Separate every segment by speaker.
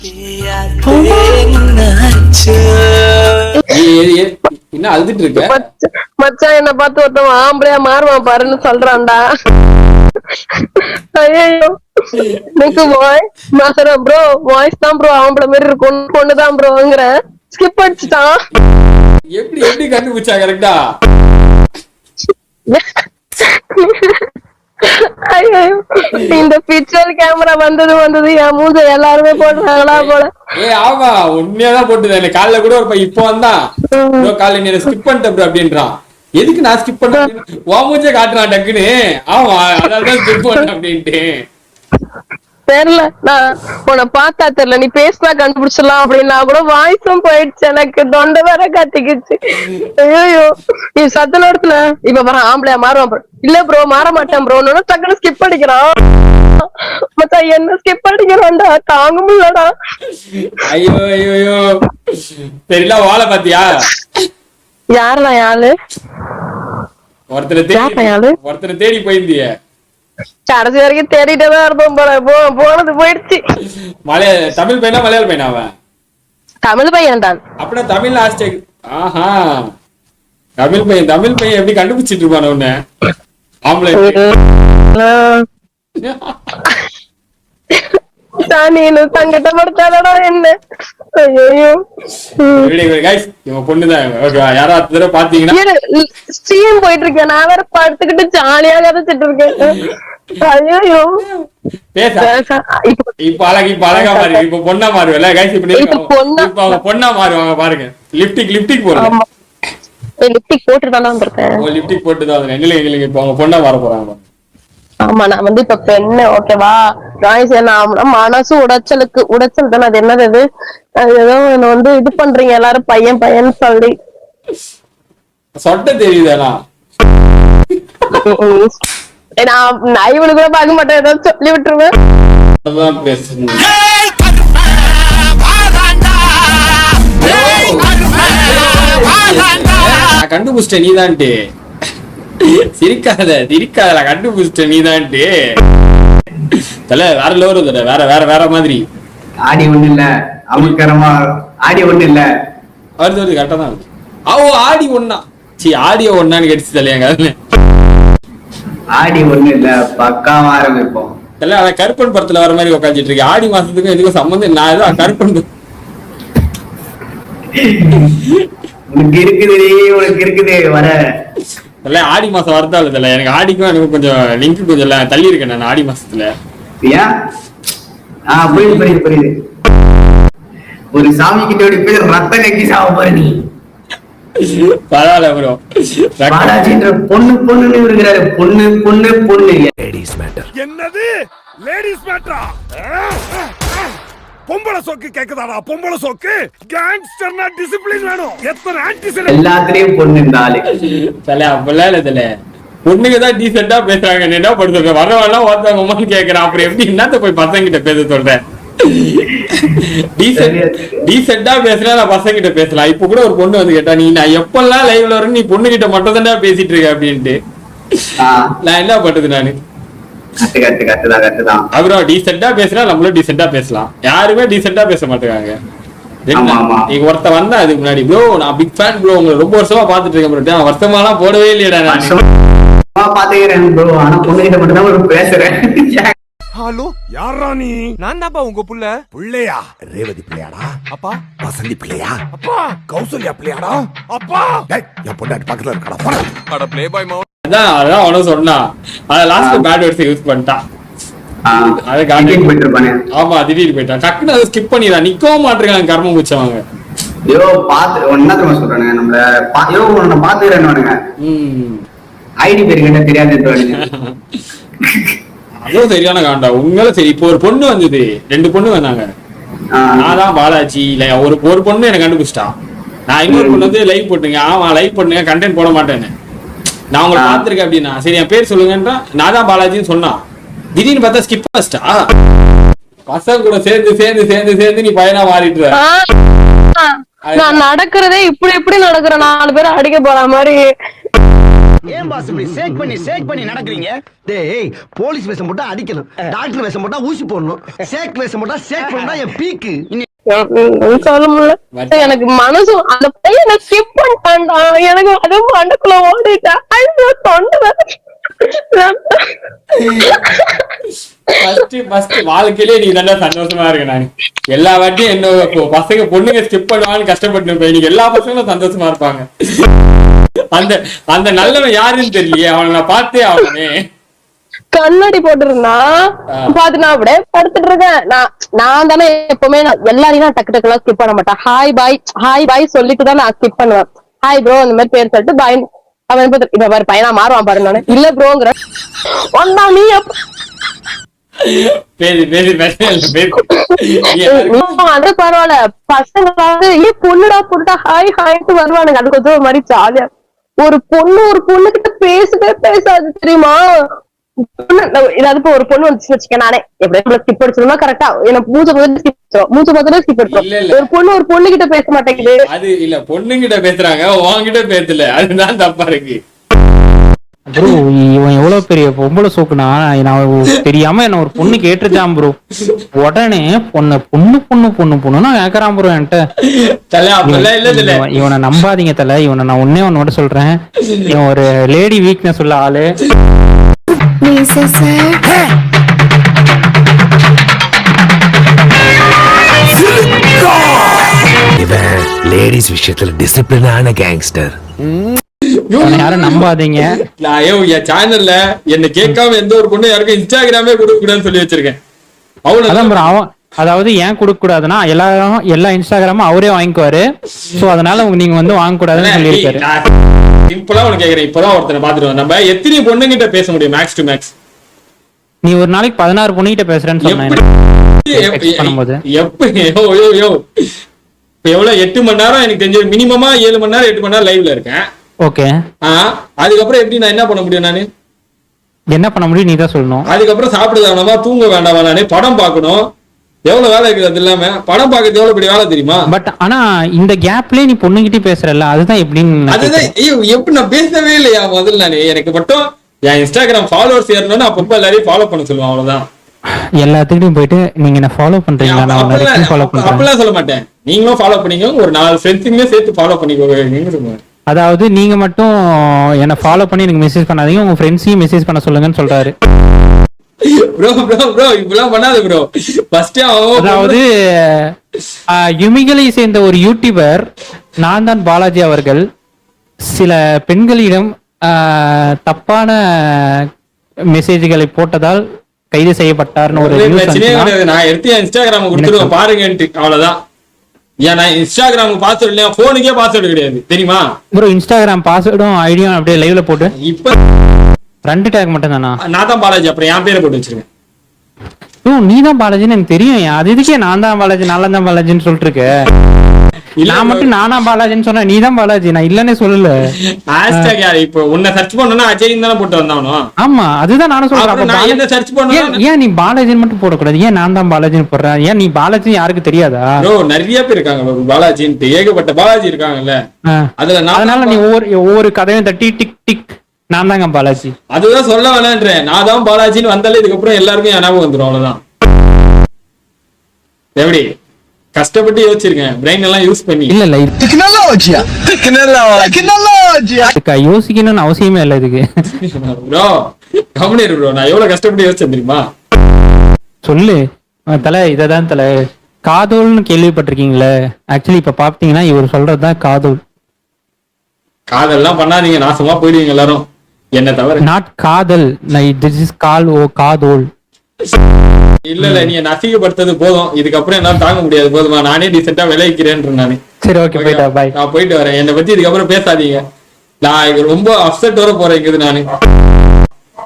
Speaker 1: என்ன அழுதுட்டு இருக்க
Speaker 2: மச்சான்? என்ன பார்த்து ஒருத்தவன் ஆம்பளையா மாறுவான் பாருன்னு சொல்றான்டா. ஐயோ எனக்கு ப்ரோ வாய்ஸ் தான் ப்ரோ ஆம்பளை மாதிரி இருக்கும், பொண்ணுதான் ப்ரோங்கிற ஸ்கிப் அடிச்சுட்டான்.
Speaker 1: எப்படி எப்படி கண்டுபிடிச்சா கரெக்டா?
Speaker 2: இந்த பிக்சர் கேமரா வந்தது என் மூஞ்ச எல்லாருமே போடுறாங்களா போல.
Speaker 1: ஆமா உண்மையாதான் போட்டுதான். காலைல கூட ஒரு இப்போ வந்தான் காலைல நீ ஸ்கிப் பண்ணிட்ட அப்படின்றான். எதுக்கு நான் ஸ்கிப் பண்ண மூஞ்ச காட்டுறான் டக்குன்னு. ஆமா அதனாலதான் ஸ்கிப் பண்ண அப்படின்ட்டு
Speaker 2: தெரியல. நான் உன்னை பார்த்தா தெரியல, நீ பேசினா கண்டுபிடிச்சிடலாம் அப்படின்னா கூட வாய்ஸும் போயிடுச்சு, எனக்கு தொண்டை வேற கத்திக்குச்சு. ஐயோ நீ சத்த நேரத்துல இப்ப வர ஆம்பளையா மாறுவான் ப்ரோ. இல்ல ப்ரோ மாற மாட்டேன் ப்ரோன்னு டக்குனு ஸ்கிப் அடிக்கிறான். மச்சா என்ன ஸ்கிப் அடிக்கிறான்டா, தாங்க முடியலடா.
Speaker 1: ஐயோ ஐயோ தெரியல. வாழை பாத்தியா?
Speaker 2: யாருடா யாரு?
Speaker 1: ஒருத்தரை தேடி போயிருந்திய.
Speaker 2: கடைசி வரைக்கும் தேடிட்டதான் இருப்போம் போல. போனது போயிடுச்சு.
Speaker 1: தமிழ் பையனா மலையாள பையனா? அவன்
Speaker 2: தமிழ் பையன் தான்.
Speaker 1: அப்படின்னா தமிழ் ஹாஸ்டேக். ஆஹா தமிழ் பையன். தமிழ் பையன் எப்படி கண்டுபிடிச்சிட்டு இருப்பான உன்ன ஆம்பளை? தங்கிட்ட படுத்தாடா என்ன. ஐயோ பொண்ணுதான். யாராவது தடவை பாத்தீங்கன்னா
Speaker 2: ஸ்ட்ரீம் போயிட்டு இருக்கேன், நான் வேற படுத்துக்கிட்டு ஜாலியா கதைச்சிட்டு இருக்கேன். ஐயோ
Speaker 1: இப்ப அழகா மாறி இப்ப பொண்ணா மாறுவல கைஸ். இப்ப அவங்க பொண்ணா மாறுவாங்க பாருங்க. லிப்டிக் போடுறேன்.
Speaker 2: லிப்டிக் போட்டுதான் வந்திருக்கேன்.
Speaker 1: லிப்டிக் போட்டுதான் எங்களுக்கு இப்ப அவங்க பொண்ணா மாற போறாங்க.
Speaker 2: ஆமா நான் வந்து இப்ப பெண்ணு ஓகேவா. நாய்ஸ் என்ன மனசு உடைச்சல் தானே. அது என்னது அது ஏதோ வந்து இது பண்றீங்க எல்லாரும் பையன் பையன் சொல்லி
Speaker 1: சொட்ட தெரியுதா?
Speaker 2: நான் இவனு கூட பார்க்க மாட்டேன், ஏதாவது சொல்லி விட்டுருவேன்.
Speaker 1: கண்டுபிடிச்சிட்ட நீதான்ட்டு. சிரிக்காத கண்டுபிடிச்சிட்ட நீதான்ட்டு. தல வேற லோரு வேற வேற வேற மாதிரி.
Speaker 3: ஆடி ஒண்ணு இல்ல அமுக்கரமா. ஆடி ஒண்ணு இல்ல
Speaker 1: வருது கரெக்டா தான். ஆடி ஒண்ணா ஆடியோ ஒண்ணான்னு கிடைச்சு தலையாங்க.
Speaker 3: ஆடி ஒண்ணு இல்ல பக்காவா ஆரம்பிப்போம்.
Speaker 1: அதான் கருப்பன் படத்துல வர மாதிரி உட்காந்துட்டு இருக்கு. ஆடி மாசத்துக்கும் எதுக்கும் சம்பந்தம். நான் ஏதோ கருப்பன்
Speaker 3: உனக்கு இருக்குது வர
Speaker 1: ஆடி மாசம் வரதா இல்ல. எனக்கு ஆடிக்கும் எனக்கு கொஞ்சம் லிங்க் கொஞ்சம் தள்ளி இருக்கேன் நான் ஆடி மாசத்துல.
Speaker 3: புரியுது. ஒரு சாமி கிட்ட போய் ரத்த நக்கி சாவ போற நீ.
Speaker 1: பரவாயில்ல ப்ரோ.
Speaker 3: பாலாஜின்ற பொண்ணுன்னு இருக்கிறாரு. பொண்ணு
Speaker 4: லேடிஸ் மேட்டர். என்னது லேடிஸ் மேட்டரா? பொம்பளை சோக்கு கேக்குதாடா? பொம்பளை சோக்கு கேங்ஸ்டர்னா டிசிப்ளின் வேணும். எத்தனை ஆன்டிசன்
Speaker 3: எல்லாத்துலயும் பொண்ணு இந்த ஆளு
Speaker 1: தல அப்பல இல்ல. பொண்ணுங்க தான் டீசெண்டா பேசுறாங்க. என்ன படுத்துங்க வரவெல்லாம் ஒருத்தவங்க கேக்குறான். அப்புறம் எப்படி என்னத்த போய் பசங்க கிட்ட பேச சொல்றேன்? டீசெண்டா பேசுறேன் நான் பசங்க கிட்ட பேசலாம். இப்ப கூட ஒரு பொண்ணு வந்து கேட்டா, நீ நான் எப்பெல்லாம் லைவ்ல வரும் நீ பொண்ணு கிட்ட மட்டும் தானே பேசிட்டு இருக்க அப்படின்ட்டு. நான் என்ன பண்றது நானு? அப்புறம் டீசெண்டா பேசுறா, நம்மளும் டீசெண்டா பேசலாம். யாருமே டீசெண்டா பேச மாட்டேங்காங்க. நீங்க ஒருத்த வந்தா அதுக்கு முன்னாடி ப்ரோ நான் பிக் ஃபேன் ப்ரோ, உங்களை ரொம்ப வருஷமா பாத்துட்டு இருக்கேன் ப்ரோ. வருஷமாலாம் போடவே இல்லையடா நான்
Speaker 3: பாத்துக்கிறேன் ப்ரோ. ஆனா பொண்ணுகிட்ட மட்டும் தான் பேசுறேன்.
Speaker 4: ஹலோ யாரா நீ? நான் தான்ப்பா உங்க புள்ள. புள்ளையா? ரேவதி பிள்ளையாடா? அப்பா வசந்தி பிள்ளையா? அப்பா கௌசல்யா பிள்ளையாடா? அப்பா என் பொண்டாட்டி பக்கத்துல இருக்கடா. அட ப்ளே பாய் மாவன்.
Speaker 1: அதான் அவனும் சொன்னா. அத லாஸ்ட் பேட் வேர்ட்ஸ் யூஸ் பண்ணிட்டான். ஆமா திடீர்னு போயிட்டான். டக்குன்னு அதை ஸ்கிப் பண்ணிடுறான். நிக்கவும் மாட்டிருக்காங்க கர்மம் முடிச்சவங்க.
Speaker 3: ஐயோ பாத்து என்ன தெரியுமா சொல்றானுங்க நம்மள பாத்துக்கிறேன்னு. ஐடி பேரு கிட்ட தெரியாது.
Speaker 1: அதுவும் சரியான காண்டா உண்மையில. சரி இப்போ ஒரு பொண்ணு வந்தது, 2 பொண்ணு வந்தாங்க. நான் தான் பாலாஜி இல்ல. ஒரு பொண்ணு எனக்கு கண்டுபிடிச்சிட்டான். நான் இன்னொரு பொண்ணு வந்து லைவ் போட்டுங்க. ஆமா லைவ் போட்டுங்க, கண்டென்ட் போட மாட்டேன்னு. நான் உங்களை பாத்துருக்கேன் அப்படின்னா. சரி என் பேர் சொல்லுங்கன்றா. நான் தான் பாலாஜின்னு சொன்னான். திடீர்னு பார்த்தா ஸ்கிப் பண்ணிட்டா. பசங்க கூட சேர்ந்து நீ பையனா மாறிட்டு.
Speaker 2: நான் நடக்கிறதே இப்படி நடக்கிற 4 பேரை அடிக்க போற மாதிரி
Speaker 5: ஏன் பாஸ் இப்படி ஷேக் பண்ணி நடக்கிறீங்க? டேய், போலீஸ் வேஷம் போட்டா அடிக்கணும், டாக்டர் வேஷம் போட்டா ஊசி போடணும், ஷேக் வேஷம் போட்டா ஷேக் பண்ணா என் பீக்கு.
Speaker 2: சொல்ல முடியல. எனக்கு மனசு அந்த பையனை ஸ்கிப் பண்ணிட்டான்டா. எனக்கு அது மண்டக்குள்ள ஓடிட்டா.
Speaker 1: வாழ்க்கையிலே நீ தானே சந்தோஷமா இருக்கு. நான் எல்லா வாட்டியும் என்ன பசங்க பொண்ணுங்க ஸ்கிப் பண்ணுவான்னு கஷ்டப்பட்டு இருப்பேன். இன்னைக்கு எல்லா பசங்களும் சந்தோஷமா இருப்பாங்க. அந்த அந்த நல்லவன் யாருன்னு தெரியலையே. அவனை நான் பார்த்தே அவனே
Speaker 2: கண்ணாடி போட்டுருந்தா பாத்து நான் அப்படியே படுத்துட்டு இருக்கேன். நான் தானே எப்பவுமே எல்லாரையும் நான் டக்கு டக்குலாம் ஸ்கிப் பண்ண மாட்டேன். ஹாய் பாய் சொல்லிட்டு தான் நான் ஸ்கிப் பண்ணுவேன். ஹாய் ப்ரோ அந்த மாதிரி பேர் சொல்லிட்டு பாய். அவன் இப்ப பாரு பையனா மாறுவான் பாரு. நானு இல்ல ப்ரோங்கிற ஒன்னா நீ அது பரவாயில்ல. பசங்களாவது பொண்ணுடா பொண்ணுடா ஹாய் ஹாய்ட்டு வருவானுங்க. அது கொஞ்சம் ஒரு மாதிரி ஜாலியா. ஒரு பொண்ணு கிட்ட பேசவே பேசாது தெரியுமா? ஏதாவது ஒரு பொண்ணு வந்துச்சு வச்சுக்கேன். நானே எப்படியா ஸ்கிப் அடிச்சிருந்தா கரெக்டா எனக்கு மூச்ச பார்த்துட்டு ஸ்கிப் அடிச்சோம். ஒரு பொண்ணு கிட்ட பேச மாட்டேங்குது.
Speaker 1: அது இல்ல பொண்ணுகிட்ட பேசுறாங்க, உன்கிட்ட பேசல. அதுதான் தப்பா இருக்கு.
Speaker 6: ப்ரோ இவன் எவ்வளவு பெரிய பொம்பளை சோக்குனா, நான் தெரியாம என்ன ஒரு பொண்ணு கேட்டுருச்சான் ப்ரோ. உடனே பொண்ணுன்னா கேக்குறான் ப்ரோ என்கிட்ட. இவனை நம்பாதீங்க தல. இவனை நான் ஒன்னே மட்டும் சொல்றேன். இவன் ஒரு லேடி வீக்னஸ் உள்ள ஆளு.
Speaker 4: இவன் லேடிஸ் விஷயத்துல டிசிப்ளினான கேங்ஸ்டர்.
Speaker 6: யாரும் நம்பாதீங்க.
Speaker 1: நான் என் சேனல்ல என்ன கேட்காம எந்த ஒரு பொண்ணு யாருக்கும் இன்ஸ்டாகிராமே கொடுக்க கூடாதுன்னு சொல்லி வச்சிருக்கேன்.
Speaker 6: அவன் அதாவது ஏன் கொடுக்க கூடாதுன்னா எல்லா இன்ஸ்டாகிராமும் அவரே வாங்கிக்குவாரு. சோ அதனால நீங்க வந்து வாங்க கூடாதுன்னு சொல்லியிருக்காரு.
Speaker 1: சிம்பிளா உனக்கு கேக்குறேன். இப்பதான் ஒருத்தனை பாத்துட்டு நம்ம எத்தனை பொண்ணுகிட்ட பேச முடியும் மேக்ஸ் டு மேக்ஸ்?
Speaker 6: நீ ஒரு நாளைக்கு 16 பொண்ணுகிட்ட பேசுறேன்னு சொன்னேன்.
Speaker 1: எவ்வளவு 8 மணி நேரம் எனக்கு தெரிஞ்ச மினிமமா 7 மணி நேரம் 8 மணி நேரம் லைவ்ல இருக்கேன்.
Speaker 6: ஓகே.
Speaker 1: அதுக்கப்புறம் எப்படி நான் என்ன பண்ண முடியும்? நானு
Speaker 6: என்ன பண்ண முடியும் நீ தான் சொல்லணும்.
Speaker 1: அதுக்கப்புறம் சாப்பிட வேணாமா, தூங்க வேண்டாமா, நானே படம் பார்க்கணும். எவ்வளவு வேலை இருக்குது. அது இல்லாம படம் பார்க்கறது எவ்வளவு பெரிய வேலை தெரியுமா?
Speaker 6: பட் ஆனா இந்த கேப்லயே நீ பொண்ணுகிட்டே பேசுறல, அதுதான் எப்படின்னு.
Speaker 1: அதுதான் எப்படி நான் பேசவே இல்லையா முதல்ல. நானே எனக்கு மட்டும் என் இன்ஸ்டாகிராம் ஃபாலோவர்ஸ் ஏறணும்னு அப்பப்ப எல்லாரையும் ஃபாலோ பண்ண சொல்லுவான். அவ்வளவுதான்.
Speaker 6: எல்லாத்துக்கிட்டையும் போயிட்டு நீங்க என்ன ஃபாலோ பண்றீங்களா? நான் உன்னை ஃபாலோ பண்றேன்
Speaker 1: அப்படிலாம் சொல்ல மாட்டேன். நீங்களும் ஃபாலோ பண்ணீங்க, ஒரு 4 ஃப்ரெண்ட்ஸுமே சேர்த்து ஃபாலோ பண்ணிக்கோங்க.
Speaker 6: அதாவது நீங்க மட்டும் என்ன ஃபாலோ பண்ணி எனக்கு மெசேஜ் பண்ணாதீங்க, உங்க ஃப்ரெண்ட்ஸையும் மெசேஜ் பண்ண சொல்லுங்கன்னு சொல்றாரு.
Speaker 1: ப்ரோ இப்படிலாம் பண்ணாத ப்ரோ. ஃபர்ஸ்ட்
Speaker 6: அதாவது யுமிகளை சேர்ந்த ஒரு யூடியூபர் நான் தான் பாலாஜி அவர்கள் சில பெண்களிடம் தப்பான மெசேஜ்களை போட்டதால் கைது செய்யப்பட்டார்னு ஒரு
Speaker 1: நான் எடுத்து இன்ஸ்டாகிராம் கொடுத்துருவேன் பாருங்கன்ட்டு. அவ்வளவுதான். ஏன் நான் இன்ஸ்டாகிராம் பாஸ்வேர்ட் இல்லையா, போனுக்கே பாஸ்வேர்டு கிடையாது தெரியுமா
Speaker 6: ப்ரோ? இன்ஸ்டாகிராம் பாஸ்வேர்டும் ஐடியும் அப்படியே லைவ்ல போட்டு
Speaker 1: இப்ப
Speaker 6: 2 டேக் மட்டும் தானா?
Speaker 1: நான் தான் பாலாஜி, அப்புறம் என் பேரை போட்டு வச்சிருக்கேன்.
Speaker 6: நீ தான் பாலாஜின்னு எனக்கு தெரியும். அது இதுக்கே நான் தான் பாலாஜி பாலாஜின்னு சொல்லிட்டு இருக்க. நான் மட்டும் நானா பாலாஜின்னு சொன்ன, நீ தான் பாலாஜி, நான் இல்லன்னே சொல்லல.
Speaker 1: இப்ப உன்னை சர்ச் பண்ணனும்னா அஜய் தான போட்டு வந்தானோ?
Speaker 6: ஆமா அதுதான் நானும் சொல்றேன்.
Speaker 1: நான் என்ன சர்ச் பண்ணனும்?
Speaker 6: ஏன் நீ பாலாஜின்னு மட்டும் போட கூடாது? ஏன் நான் தான் பாலாஜின்னு போடுற? ஏன் நீ பாலாஜி யாருக்கு தெரியாதா?
Speaker 1: ப்ரோ நிறைய பேர் இருக்காங்க பாலாஜின்னு, ஏகப்பட்ட பாலாஜி இருக்காங்கல்ல.
Speaker 6: அதனால நீ ஒவ்வொரு கதையும் தட்டி டிக் டிக் நான் தாங்க பாலாஜி.
Speaker 1: அதுதான் சொல்ல வேணான்றேன். நான் தான் பாலாஜின்னு வந்தாலே இதுக்கப்புறம் எல்லாருக்கும் என் ஞாபகம் வந்துடும். அவ்வளவுதான். எப்படி கஷ்டப்பட்டு யோசிச்சிருக்கேன், பிரெயின் எல்லாம் யூஸ் பண்ணி.
Speaker 6: இல்ல யோசிக்கணும்னு அவசியமே இல்ல இதுக்கு.
Speaker 1: ப்ரோ கம்முனு இரு ப்ரோ. நான் எவ்வளவு கஷ்டப்பட்டு யோசிச்சேன் தெரியுமா?
Speaker 6: சொல்லு தல. இததான் தல காதோல்னு கேள்விப்பட்டிருக்கீங்களே. ஆக்சுவலி இப்ப பாத்தீங்கன்னா இவர் சொல்றதுதான் காதோல்.
Speaker 1: காதல்லாம் பண்ணாதீங்க, நாசமா போயிடுவீங்க எல்லாரும் என்ன தவிர.
Speaker 6: நாட் காதல், திஸ் இஸ் கால் ஓ காதோல்.
Speaker 1: இல்ல நீ நசிக்கப்படுத்தது போதும். இதுக்கப்புறம் என்னால தாங்க முடியாது. போதுமா? நானே டீசெண்டா விளைவிக்கிறேன். நானு
Speaker 6: சரி ஓகே போயிட்டா பாய்.
Speaker 1: நான் போயிட்டு வரேன். என்னை பத்தி இதுக்கப்புறம் பேசாதீங்க. நான் ரொம்ப அப்செட் வர போறேன் நானு.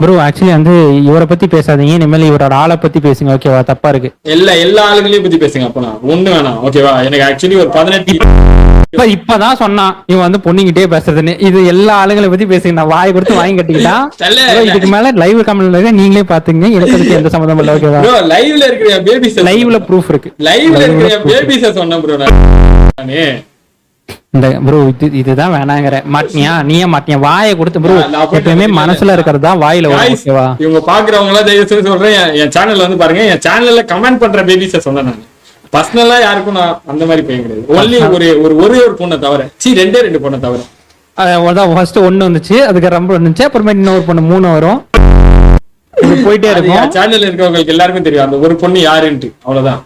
Speaker 6: ப்ரோ ஆக்சுவலி வந்து இவரை பத்தி பேசாதீங்க, இனிமேல் இவரோட ஆளை பத்தி பேசுங்க. ஓகேவா? தப்பா இருக்கு.
Speaker 1: எல்லா ஆளுங்களையும் பத்தி பேசுங்க. அப்ப நான் ஒண்ணு வேணாம். ஓகேவா? எனக்கு ஆக்சுவலி ஒரு 18
Speaker 6: இப்பதான் சொன்னான் இவன் வந்து பொண்ணுகிட்டே பேசுறதுன்னு. இது எல்லா ஆளுங்களை பத்தி பேசுங்க. நான் வாய் கொடுத்து வாங்கி கட்டிக்கிட்டா. இதுக்கு மேல லைவ் கமெண்ட்ல நீங்களே பாத்துங்க. எனக்கு எந்த சம்மந்தம் இல்ல. ஓகேவா?
Speaker 1: லைவ்ல இருக்கிற பேபிஸ்,
Speaker 6: லைவ்ல ப்ரூஃப் இருக்கு.
Speaker 1: லைவ்ல இருக்கிற பேபிஸ் சொன்னேன் ப்ரோ. நானே
Speaker 6: இந்த ப்ரோ இதுதான் வேணாங்கிற மாட்டியா நீயே மாட்டியா வாயை கொடுத்து ப்ரோ எப்பயுமே மனசுல இருக்கிறது தான் வாயில வரும் ஓகேவா
Speaker 1: இவங்க பாக்குறவங்க எல்லாம் தயவு செய்து சொல்றேன் என் சேனல்ல வந்து பாருங்க என் சேனல்ல கமெண்ட் பண்ற பேபிஸ சொன்னேன் நான் பர்சனலா யாருக்கும் நான் அந்த மாதிரி பையன் கிடையாது ஒன்லி ஒரே ஒரு பொண்ணை தவிர ரெண்டு பொண்ணை தவிர
Speaker 6: அதான் ஃபர்ஸ்ட் 1 வந்துச்சு அதுக்கு ரொம்ப வந்துச்சு அப்புறமே இன்னொரு பொண்ணு 3 வரும் போயிட்டே இருக்கும்
Speaker 1: சேனல்ல இருக்கவங்களுக்கு எல்லாருக்கும் தெரியும் அந்த ஒரு பொண்ணு யாருன்ட்டு அவ்வளவுதான்